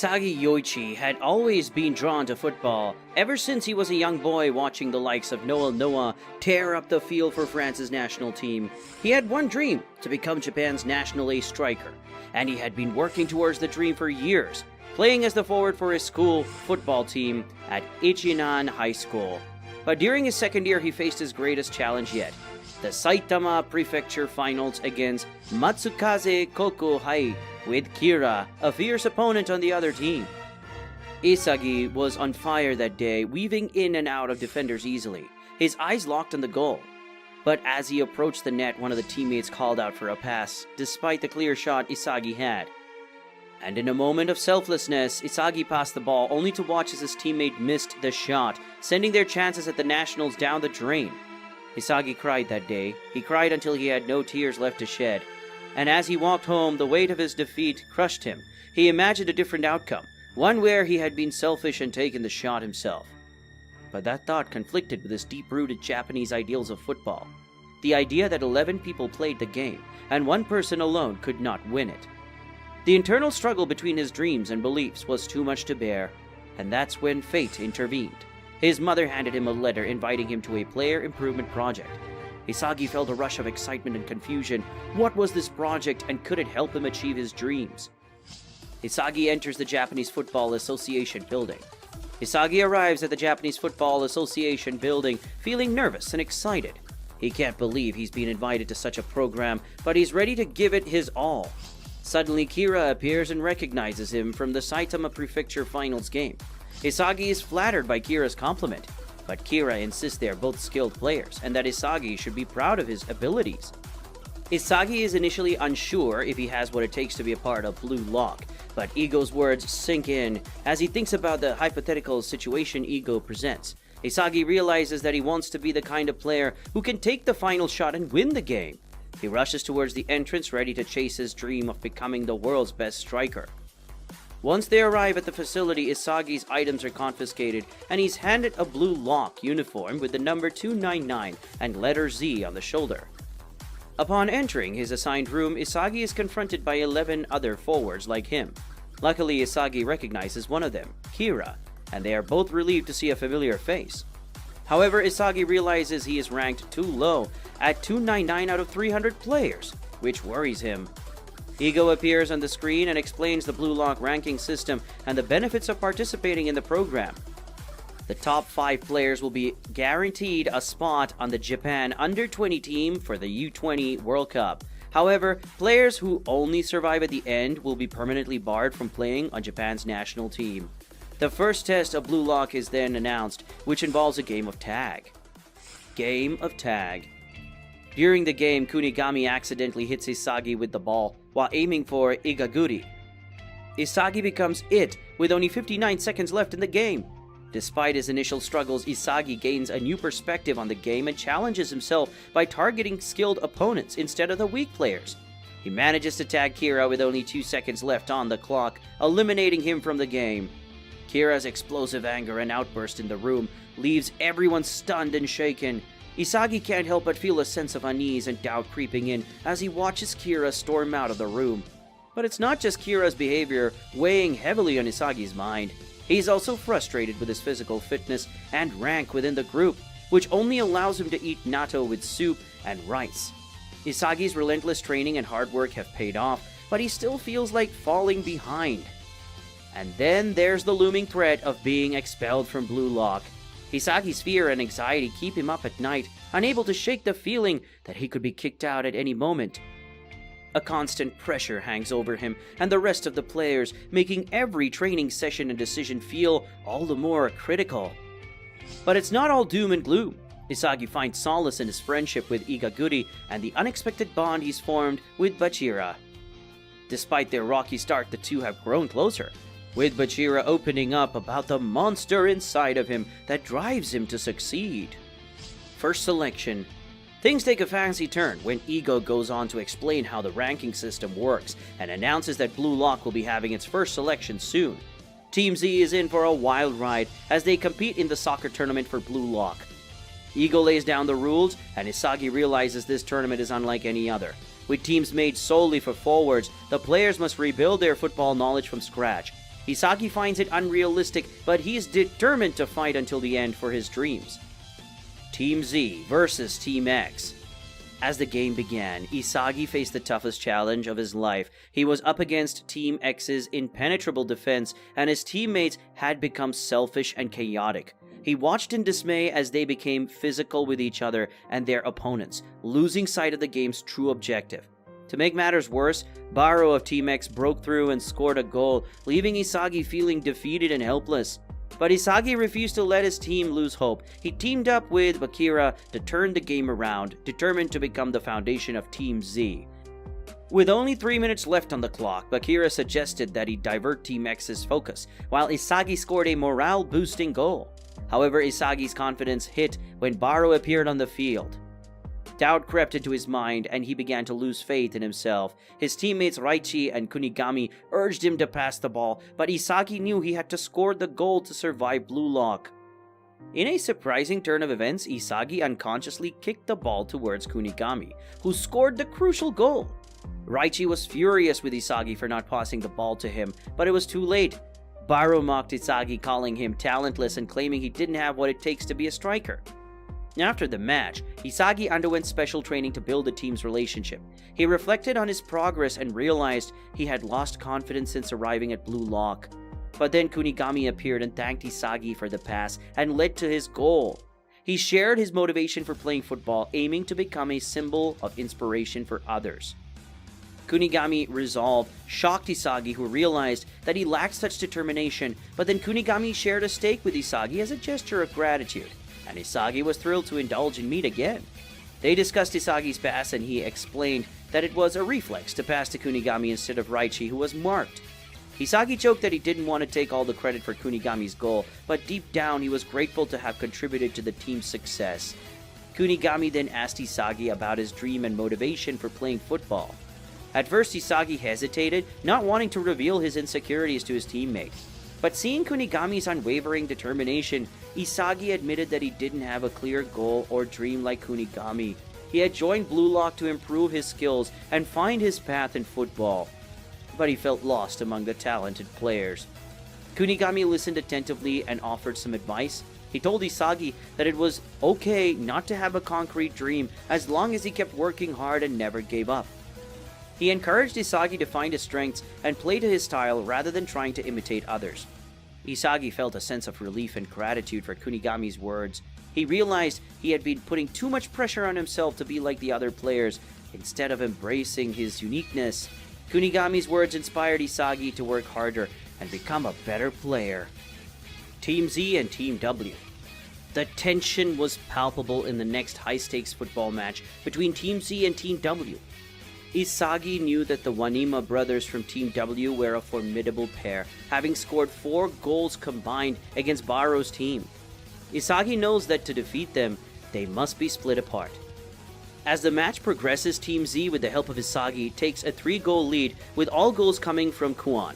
Isagi Yoichi had always been drawn to football ever since he was a young boy watching the likes of Noel Noah tear up the field for France's national team. He had one dream, to become Japan's national ace striker, and he had been working towards the dream for years, playing as the forward for his school football team at Ichinan High School. But during his second year, he faced his greatest challenge yet, the Saitama Prefecture Finals against Matsukaze Kokuhai, with Kira, a fierce opponent on the other team. Isagi was on fire that day, weaving in and out of defenders easily, his eyes locked on the goal. But as he approached the net, one of the teammates called out for a pass, despite the clear shot Isagi had. And in a moment of selflessness, Isagi passed the ball only to watch as his teammate missed the shot, sending their chances at the Nationals down the drain. Isagi cried that day. He cried until he had no tears left to shed. And as he walked home, the weight of his defeat crushed him. He imagined a different outcome, one where he had been selfish and taken the shot himself. But that thought conflicted with his deep-rooted Japanese ideals of football. The idea that 11 people played the game, and one person alone could not win it. The internal struggle between his dreams and beliefs was too much to bear, and that's when fate intervened. His mother handed him a letter inviting him to a player improvement project. Isagi felt a rush of excitement and confusion. What was this project, and could it help him achieve his dreams? Isagi enters the Japanese Football Association building. Isagi arrives at the Japanese Football Association building feeling nervous and excited. He can't believe he's been invited to such a program, but he's ready to give it his all. Suddenly, Kira appears and recognizes him from the Saitama Prefecture Finals game. Isagi is flattered by Kira's compliment, but Kira insists they are both skilled players and that Isagi should be proud of his abilities. Isagi is initially unsure if he has what it takes to be a part of BlueLock, but Igo's words sink in as he thinks about the hypothetical situation Igo presents. Isagi realizes that he wants to be the kind of player who can take the final shot and win the game. He rushes towards the entrance, ready to chase his dream of becoming the world's best striker. Once they arrive at the facility, Isagi's items are confiscated, and he's handed a BlueLock uniform with the number 299 and letter Z on the shoulder. Upon entering his assigned room, Isagi is confronted by 11 other forwards like him. Luckily, Isagi recognizes one of them, Kira, and they are both relieved to see a familiar face. However, Isagi realizes he is ranked too low, at 299 out of 300 players, which worries him. Igo appears on the screen and explains the BlueLock ranking system and the benefits of participating in the program. The top 5 players will be guaranteed a spot on the Japan Under-20 team for the U20 World Cup. However, players who only survive at the end will be permanently barred from playing on Japan's national team. The first test of BlueLock is then announced, which involves a game of tag. Game of tag. During the game, Kunigami accidentally hits Isagi with the ball while aiming for Igaguri. Isagi becomes it with only 59 seconds left in the game. Despite his initial struggles, Isagi gains a new perspective on the game and challenges himself by targeting skilled opponents instead of the weak players. He manages to tag Kira with only 2 seconds left on the clock, eliminating him from the game. Kira's explosive anger and outburst in the room leaves everyone stunned and shaken. Isagi can't help but feel a sense of unease and doubt creeping in as he watches Kira storm out of the room. But it's not just Kira's behavior weighing heavily on Isagi's mind. He's also frustrated with his physical fitness and rank within the group, which only allows him to eat natto with soup and rice. Isagi's relentless training and hard work have paid off, but he still feels like falling behind. And then there's the looming threat of being expelled from BlueLock. Isagi's fear and anxiety keep him up at night, unable to shake the feeling that he could be kicked out at any moment. A constant pressure hangs over him and the rest of the players, making every training session and decision feel all the more critical. But it's not all doom and gloom. Isagi finds solace in his friendship with Igaguri and the unexpected bond he's formed with Bachira. Despite their rocky start, the two have grown closer, with Bachira opening up about the monster inside of him that drives him to succeed. First selection. Things take a fancy turn when Igo goes on to explain how the ranking system works and announces that BlueLock will be having its first selection soon. Team Z is in for a wild ride as they compete in the soccer tournament for BlueLock. Igo lays down the rules, and Isagi realizes this tournament is unlike any other. With teams made solely for forwards, the players must rebuild their football knowledge from scratch. Isagi finds it unrealistic, but he is determined to fight until the end for his dreams. Team Z versus Team X. As the game began, Isagi faced the toughest challenge of his life. He was up against Team X's impenetrable defense, and his teammates had become selfish and chaotic. He watched in dismay as they became physical with each other and their opponents, losing sight of the game's true objective. To make matters worse, Baro of Team X broke through and scored a goal, leaving Isagi feeling defeated and helpless. But Isagi refused to let his team lose hope. He teamed up with Bakira to turn the game around, determined to become the foundation of Team Z. With only 3 minutes left on the clock, Bakira suggested that he divert Team X's focus, while Isagi scored a morale-boosting goal. However, Isagi's confidence hit when Baro appeared on the field. Doubt crept into his mind, and he began to lose faith in himself. His teammates Raichi and Kunigami urged him to pass the ball, but Isagi knew he had to score the goal to survive BlueLock. In a surprising turn of events, Isagi unconsciously kicked the ball towards Kunigami, who scored the crucial goal. Raichi was furious with Isagi for not passing the ball to him, but it was too late. Baro mocked Isagi, calling him talentless and claiming he didn't have what it takes to be a striker. After the match, Isagi underwent special training to build the team's relationship. He reflected on his progress and realized he had lost confidence since arriving at BlueLock. But then Kunigami appeared and thanked Isagi for the pass and led to his goal. He shared his motivation for playing football, aiming to become a symbol of inspiration for others. Kunigami's resolve shocked Isagi, who realized that he lacked such determination, but then Kunigami shared a steak with Isagi as a gesture of gratitude, and Isagi was thrilled to indulge in meat again. They discussed Isagi's pass, and he explained that it was a reflex to pass to Kunigami instead of Raichi, who was marked. Isagi joked that he didn't want to take all the credit for Kunigami's goal, but deep down he was grateful to have contributed to the team's success. Kunigami then asked Isagi about his dream and motivation for playing football. At first, Isagi hesitated, not wanting to reveal his insecurities to his teammates. But seeing Kunigami's unwavering determination, Isagi admitted that he didn't have a clear goal or dream like Kunigami. He had joined BlueLock to improve his skills and find his path in football, but he felt lost among the talented players. Kunigami listened attentively and offered some advice. He told Isagi that it was okay not to have a concrete dream as long as he kept working hard and never gave up. He encouraged Isagi to find his strengths and play to his style rather than trying to imitate others. Isagi felt a sense of relief and gratitude for Kunigami's words. He realized he had been putting too much pressure on himself to be like the other players instead of embracing his uniqueness. Kunigami's words inspired Isagi to work harder and become a better player. Team Z and Team W. The tension was palpable in the next high-stakes football match between Team Z and Team W. Isagi knew that the Wanima brothers from Team W were a formidable pair, having scored 4 goals combined against Baro's team. Isagi knows that to defeat them, they must be split apart. As the match progresses, Team Z, with the help of Isagi, takes a 3-goal lead, with all goals coming from Kwon.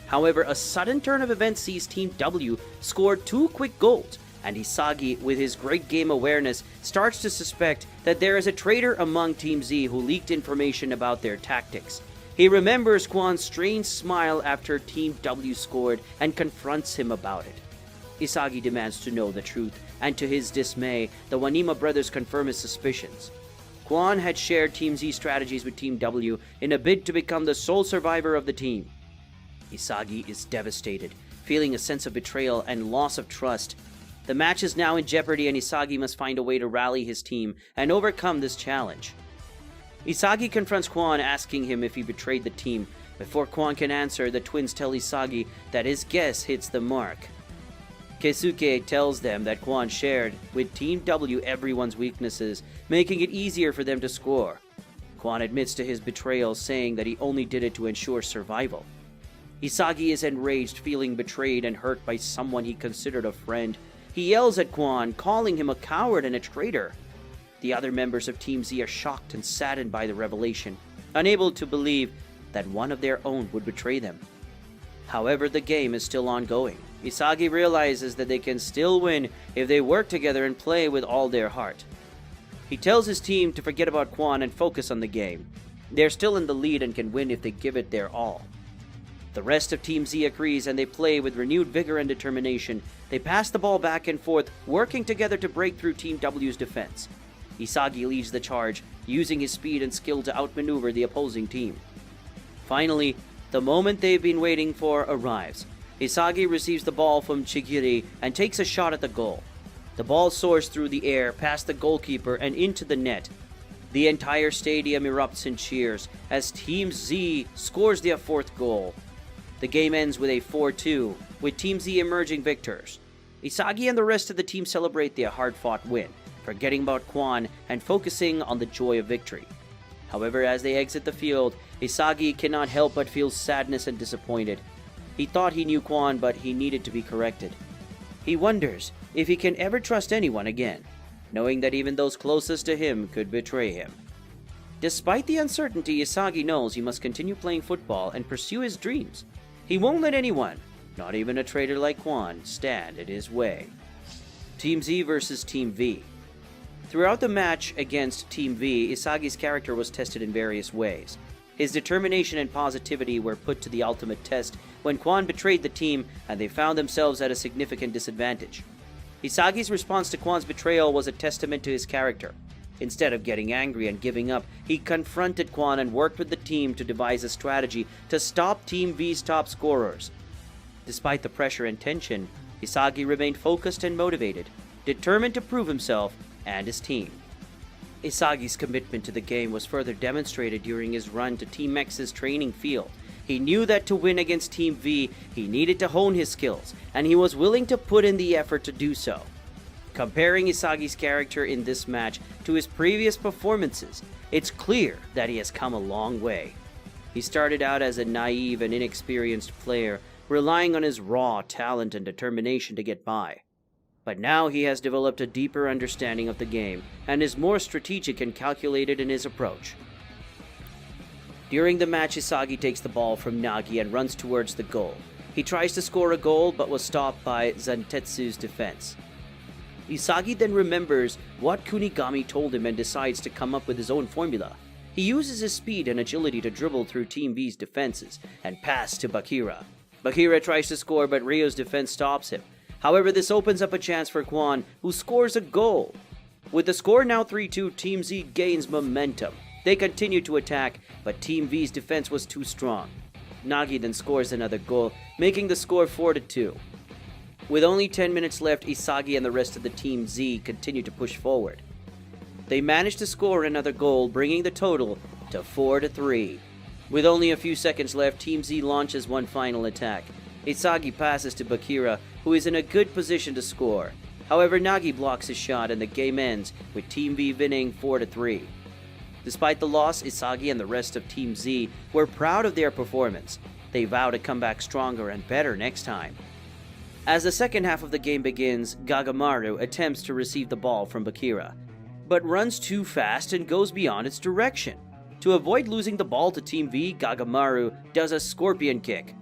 However, a sudden turn of events sees Team W score 2 quick goals, and Isagi, with his great game awareness, starts to suspect that there is a traitor among Team Z who leaked information about their tactics. He remembers Kwon's strange smile after Team W scored and confronts him about it. Isagi demands to know the truth, and to his dismay, the Wanima brothers confirm his suspicions. Kwon had shared Team Z strategies with Team W in a bid to become the sole survivor of the team. Isagi is devastated, feeling a sense of betrayal and loss of trust. The match is now in jeopardy, and Isagi must find a way to rally his team and overcome this challenge. Isagi confronts Kwon, asking him if he betrayed the team. Before Kwon can answer, the twins tell Isagi that his guess hits the mark. Keisuke tells them that Kwon shared with Team W everyone's weaknesses, making it easier for them to score. Kwon admits to his betrayal, saying that he only did it to ensure survival. Isagi is enraged, feeling betrayed and hurt by someone he considered a friend. He yells at Kwon, calling him a coward and a traitor. The other members of Team Z are shocked and saddened by the revelation, unable to believe that one of their own would betray them. However, the game is still ongoing. Isagi realizes that they can still win if they work together and play with all their heart. He tells his team to forget about Kwon and focus on the game. They're still in the lead and can win if they give it their all. The rest of Team Z agrees and they play with renewed vigor and determination. They pass the ball back and forth, working together to break through Team W's defense. Isagi leads the charge, using his speed and skill to outmaneuver the opposing team. Finally, the moment they've been waiting for arrives. Isagi receives the ball from Chigiri and takes a shot at the goal. The ball soars through the air, past the goalkeeper and into the net. The entire stadium erupts in cheers as Team Z scores their fourth goal. The game ends with a 4-2, with Team Z emerging victors. Isagi and the rest of the team celebrate their hard-fought win, forgetting about Kwon and focusing on the joy of victory. However, as they exit the field, Isagi cannot help but feel sadness and disappointed. He thought he knew Kwon, but he needed to be corrected. He wonders if he can ever trust anyone again, knowing that even those closest to him could betray him. Despite the uncertainty, Isagi knows he must continue playing football and pursue his dreams. He won't let anyone, not even a traitor like Kwon, stand in his way. Team Z versus Team V. Throughout the match against Team V, Isagi's character was tested in various ways. His determination and positivity were put to the ultimate test when Kwon betrayed the team and they found themselves at a significant disadvantage. Isagi's response to Kwon's betrayal was a testament to his character. Instead of getting angry and giving up, he confronted Kwon and worked with the team to devise a strategy to stop Team V's top scorers. Despite the pressure and tension, Isagi remained focused and motivated, determined to prove himself and his team. Isagi's commitment to the game was further demonstrated during his run to Team X's training field. He knew that to win against Team V, he needed to hone his skills, and he was willing to put in the effort to do so. Comparing Isagi's character in this match to his previous performances, it's clear that he has come a long way. He started out as a naive and inexperienced player, relying on his raw talent and determination to get by. But now he has developed a deeper understanding of the game and is more strategic and calculated in his approach. During the match, Isagi takes the ball from Nagi and runs towards the goal. He tries to score a goal but was stopped by Zantetsu's defense. Isagi then remembers what Kunigami told him and decides to come up with his own formula. He uses his speed and agility to dribble through Team V's defenses and pass to Bakira. Bakira tries to score but Ryo's defense stops him. However, this opens up a chance for Kwon, who scores a goal. With the score now 3-2, Team Z gains momentum. They continue to attack, but Team V's defense was too strong. Nagi then scores another goal, making the score 4-2. With only 10 minutes left, Isagi and the rest of the Team Z continue to push forward. They manage to score another goal, bringing the total to 4-3. With only a few seconds left, Team Z launches one final attack. Isagi passes to Bakira, who is in a good position to score. However, Nagi blocks his shot and the game ends with Team V winning 4-3. Despite the loss, Isagi and the rest of Team Z were proud of their performance. They vow to come back stronger and better next time. As the second half of the game begins, Gagamaru attempts to receive the ball from Bakira, but runs too fast and goes beyond its direction. To avoid losing the ball to Team V, Gagamaru does a scorpion kick,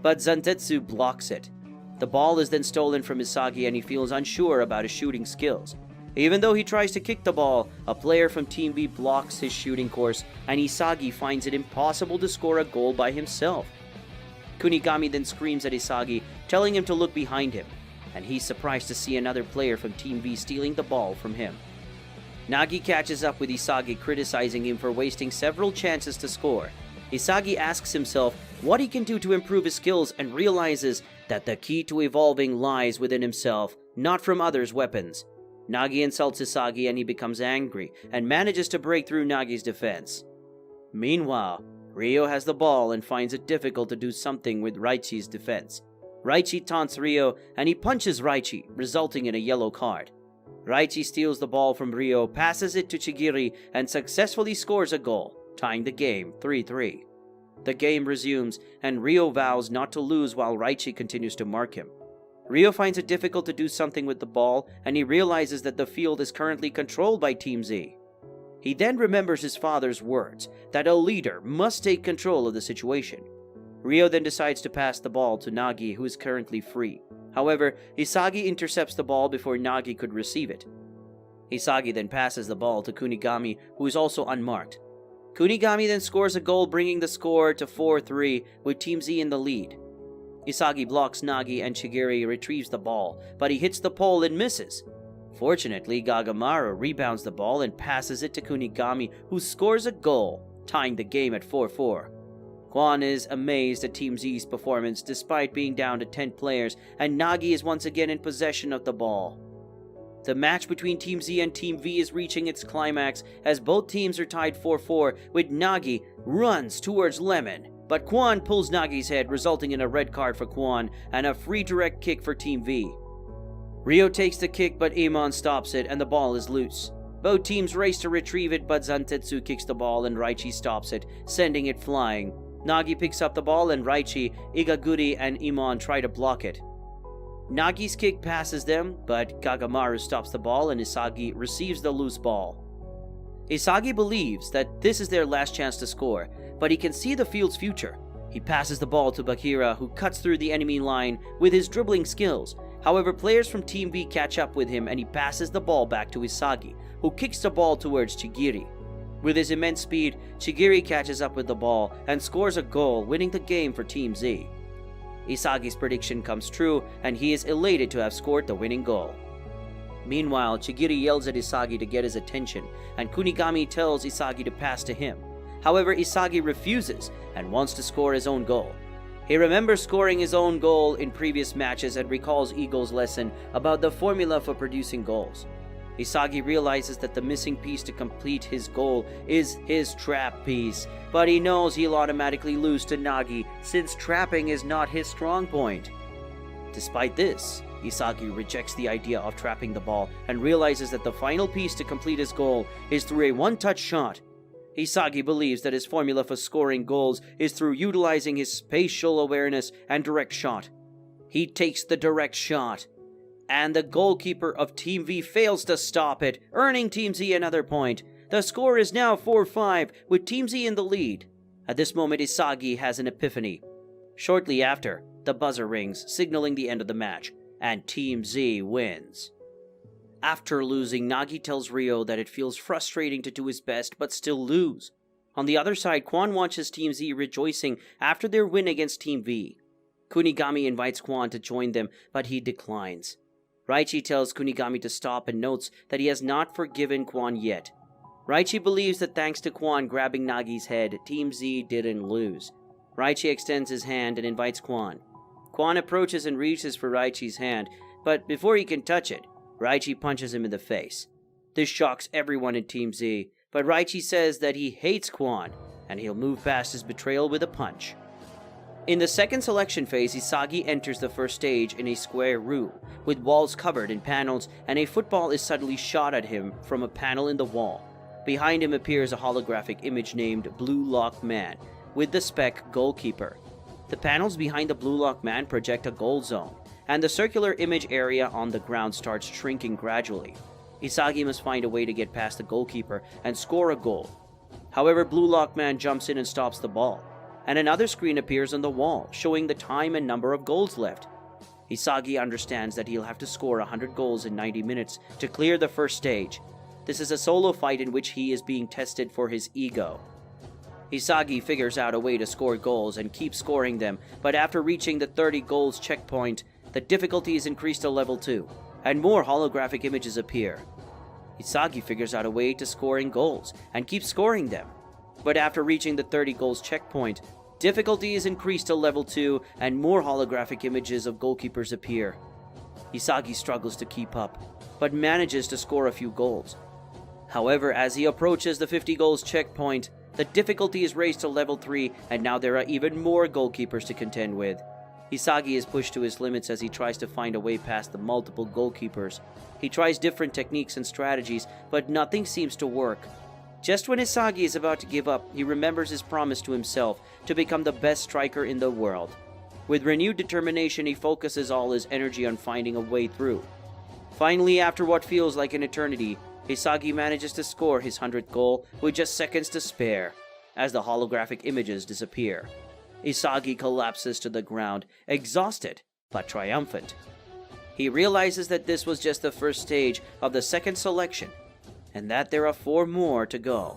but Zantetsu blocks it. The ball is then stolen from Isagi and he feels unsure about his shooting skills. Even though he tries to kick the ball, a player from Team V blocks his shooting course and Isagi finds it impossible to score a goal by himself. Kunigami then screams at Isagi, telling him to look behind him, and he's surprised to see another player from Team V stealing the ball from him. Nagi catches up with Isagi, criticizing him for wasting several chances to score. Isagi asks himself what he can do to improve his skills and realizes that the key to evolving lies within himself, not from others' weapons. Nagi insults Isagi and he becomes angry and manages to break through Nagi's defense. Meanwhile, Ryo has the ball and finds it difficult to do something with Raichi's defense. Raichi taunts Ryo and he punches Raichi, resulting in a yellow card. Raichi steals the ball from Ryo, passes it to Chigiri, and successfully scores a goal, tying the game 3-3. The game resumes, and Ryo vows not to lose while Raichi continues to mark him. Ryo finds it difficult to do something with the ball, and he realizes that the field is currently controlled by Team Z. He then remembers his father's words, that a leader must take control of the situation. Ryo then decides to pass the ball to Nagi, who is currently free. However, Isagi intercepts the ball before Nagi could receive it. Isagi then passes the ball to Kunigami, who is also unmarked. Kunigami then scores a goal, bringing the score to 4-3 with Team Z in the lead. Isagi blocks Nagi and Chigiri retrieves the ball, but he hits the pole and misses. Fortunately, Gagamaru rebounds the ball and passes it to Kunigami, who scores a goal, tying the game at 4-4. Kwon is amazed at Team Z's performance despite being down to 10 players, and Nagi is once again in possession of the ball. The match between Team Z and Team V is reaching its climax as both teams are tied 4-4, with Nagi runs towards Lemon, but Kwon pulls Nagi's head, resulting in a red card for Kwon and a free direct kick for Team V. Ryo takes the kick, but Amon stops it and the ball is loose. Both teams race to retrieve it, but Zantetsu kicks the ball and Raichi stops it, sending it flying. Nagi picks up the ball and Raichi, Igaguri, and Imon try to block it. Nagi's kick passes them, but Kagamaru stops the ball and Isagi receives the loose ball. Isagi believes that this is their last chance to score, but he can see the field's future. He passes the ball to Bakira, who cuts through the enemy line with his dribbling skills. However, players from Team V catch up with him and he passes the ball back to Isagi, who kicks the ball towards Chigiri. With his immense speed, Chigiri catches up with the ball and scores a goal, winning the game for Team Z. Isagi's prediction comes true, and he is elated to have scored the winning goal. Meanwhile, Chigiri yells at Isagi to get his attention, and Kunigami tells Isagi to pass to him. However, Isagi refuses and wants to score his own goal. He remembers scoring his own goal in previous matches and recalls Eagle's lesson about the formula for producing goals. Isagi realizes that the missing piece to complete his goal is his trap piece, but he knows he'll automatically lose to Nagi since trapping is not his strong point. Despite this, Isagi rejects the idea of trapping the ball and realizes that the final piece to complete his goal is through a one-touch shot. Isagi believes that his formula for scoring goals is through utilizing his spatial awareness and direct shot. He takes the direct shot, and the goalkeeper of Team V fails to stop it, earning Team Z another point. The score is now 4-5, with Team Z in the lead. At this moment, Isagi has an epiphany. Shortly after, the buzzer rings, signaling the end of the match, and Team Z wins. After losing, Nagi tells Ryo that it feels frustrating to do his best but still lose. On the other side, Kwon watches Team Z rejoicing after their win against Team V. Kunigami invites Kwon to join them, but he declines. Raichi tells Kunigami to stop and notes that he has not forgiven Kwon yet. Raichi believes that thanks to Kwon grabbing Nagi's head, Team Z didn't lose. Raichi extends his hand and invites Kwon. Kwon approaches and reaches for Raichi's hand, but before he can touch it, Raichi punches him in the face. This shocks everyone in Team Z, but Raichi says that he hates Kwon, and he'll move past his betrayal with a punch. In the second selection phase, Isagi enters the first stage in a square room, with walls covered in panels, and a football is suddenly shot at him from a panel in the wall. Behind him appears a holographic image named BlueLock Man, with the spec goalkeeper. The panels behind the BlueLock Man project a goal zone, and the circular image area on the ground starts shrinking gradually. Isagi must find a way to get past the goalkeeper and score a goal. However, BlueLock Man jumps in and stops the ball, and another screen appears on the wall, showing the time and number of goals left. Isagi understands that he'll have to score 100 goals in 90 minutes to clear the first stage. This is a solo fight in which he is being tested for his ego. Isagi figures out a way to score goals and keeps scoring them, but after reaching the 30 goals checkpoint, the difficulty is increased to level 2, and more holographic images appear. Isagi figures out a way to scoring goals and keeps scoring them, but after reaching the 30 goals checkpoint, difficulty is increased to level 2 and more holographic images of goalkeepers appear. Isagi struggles to keep up, but manages to score a few goals. However, as he approaches the 50 goals checkpoint, the difficulty is raised to level 3 and now there are even more goalkeepers to contend with. Isagi is pushed to his limits as he tries to find a way past the multiple goalkeepers. He tries different techniques and strategies, but nothing seems to work. Just when Isagi is about to give up, he remembers his promise to himself to become the best striker in the world. With renewed determination, he focuses all his energy on finding a way through. Finally, after what feels like an eternity, Isagi manages to score his 100th goal with just seconds to spare, as the holographic images disappear. Isagi collapses to the ground, exhausted but triumphant. He realizes that this was just the first stage of the second selection, and that there are 4 more to go.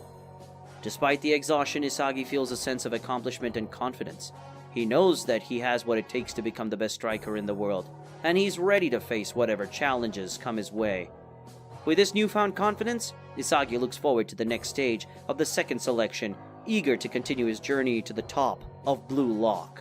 Despite the exhaustion, Isagi feels a sense of accomplishment and confidence. He knows that he has what it takes to become the best striker in the world, and he's ready to face whatever challenges come his way. With this newfound confidence, Isagi looks forward to the next stage of the second selection, eager to continue his journey to the top of BlueLock.